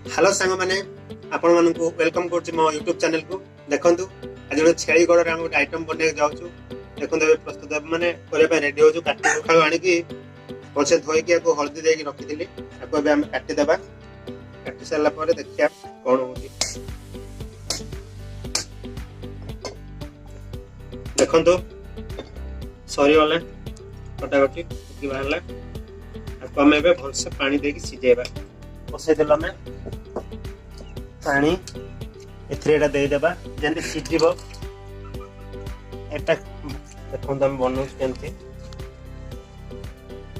Hello सांग मैंने आपण मानकु वेलकम करछि मो YouTube चैनल को। देखंतु आज जो छेली गडर हम एक आइटम बने जाउछु। देखंतु ए प्रस्तुत माने करे पे रेडी होछु। काटी खाउ आनी की पछे धोई के को हल्दी दे के रखि दिली। ताको बे हम काटी देबा। काटी साला परे देखिया कोन होची। देखंतु सॉरी वाले कटा कटी की बाहरला। ताको हम बे भल से पानी दे के सिजेबा। पसे देला में पानी एथरेटा दे देबा जंदे सिजिबो। एटा देखो हम बनौ केंती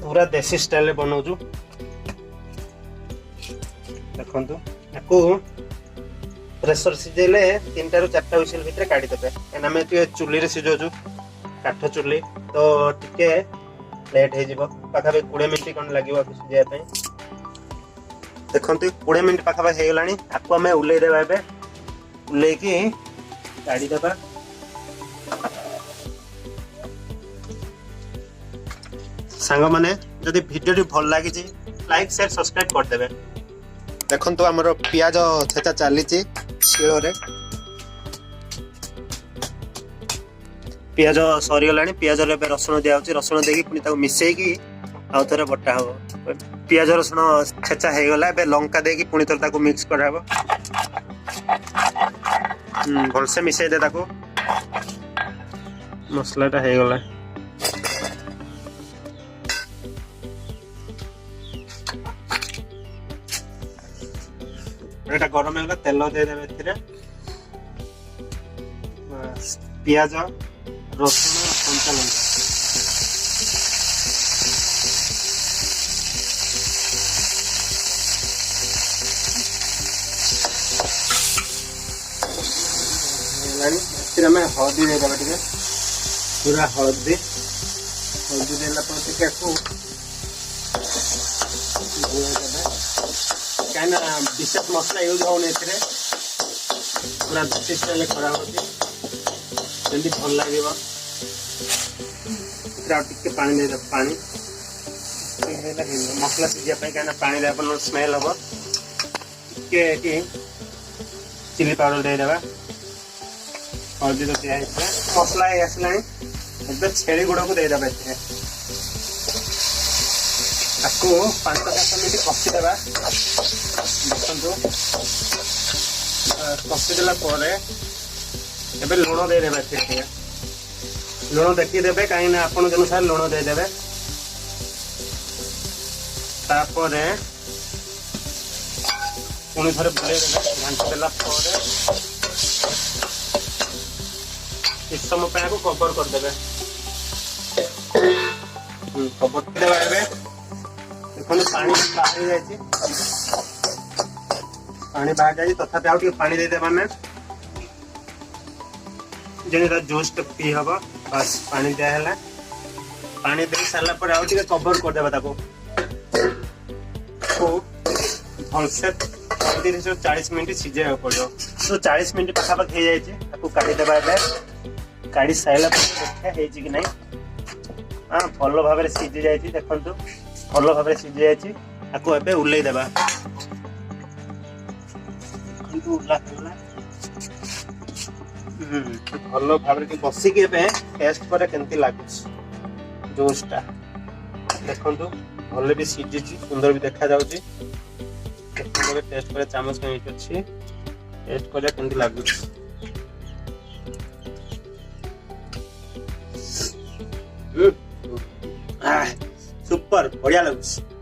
पूरा देसी स्टाइल बनौजु। देखंतु एको प्रेशर सिजेले 3 ରୁ 4 विसल भितर काढी देबे। एना में तो चुल्ली रे सिजोजु काठ चुल्ली तो टिके लेट हे जिवो। पाखा 20 मिनिट कोन लागिवो सिजिया पई। देखंतु 20 मिनिट पाखा हे गलानी। आको हमें उल्ले देबा बे उल्ले की काढी देबा। सांग माने जदि वीडियो भल लागि छि लाइक शेयर सब्सक्राइब कर देबे। देखंतु हमर प्याज छेचा चाली छि शिलो रे। प्याज सरी गलानी। प्याज रे बे रसुन दिया होछि। रसुन देकी पुनी ताको मिसै की आउ थरे बटा हो। प्याज रसुन छेचा हे गला। बे लंका देकी पुनी थरे ताको मिक्स कराबो। भल से मिसै दे ताको। मसलाटा हे गला। एटा गरम हेला तेल दे देबे थिरे। बस प्याज रसुन कंचा लंका फिर हमें हल्दी दे देबा। ठीक पूरा हल्दी देला पर टिके को गोल देबे। काना विशेष मसला यूज होने एथिरे पूरा देसी स्टाइल करा होती जल्दी भल लागेबा। फिर टिके पानी दे दे। पानी मसला सिजिया पे काना पानी दे अपन स्मेल हबो। टिके की चिली पाउडर दे देबा। हल्दी तो दिया है। मसला है असलानी एकदम छेली गुड़ को दे देबा। एथे ताको 5-7 मिनिट कसी देबा। देखंतु कसी देला परे एबे लूण दे देबा। एथे लूण देखि देबे काई ना आपन जनु सार लूण दे देबे। तापरे पुनी थरे बुले देबे। घांट देला परे इस समय पे को कवर कर देबे। कवर देबा। एबे देखो पानी बाहर जाय छी। पानी बाहर जाय तथा आउ पानी दे देबा में जेनेटा जूस तो पी हबो। बस पानी दे हला। पानी दे साला पर आउ कवर कर देबा। ताको को भल से 30 से 40 मिनिट सिजे पड़ो। तो 40 मिनिट पाखा पाख हे जाय छी। ताको काटी देबा। एबे काढ़ी साइला देखा है कि नहीं। हाँ भल भाव में सीझी जाए। देखो भल भाव में सीझी जाए। आपको एबे उल्लै देबा। भल भाव में बसी के टेस्ट पर केमती लागुच जोसटा। देखंतु भल भी सीझी सुंदर भी देखा जाउची। टेस्ट पर चामच में अछि। टेस्ट कर केमती लागुच। सुपर बढ़िया लगे।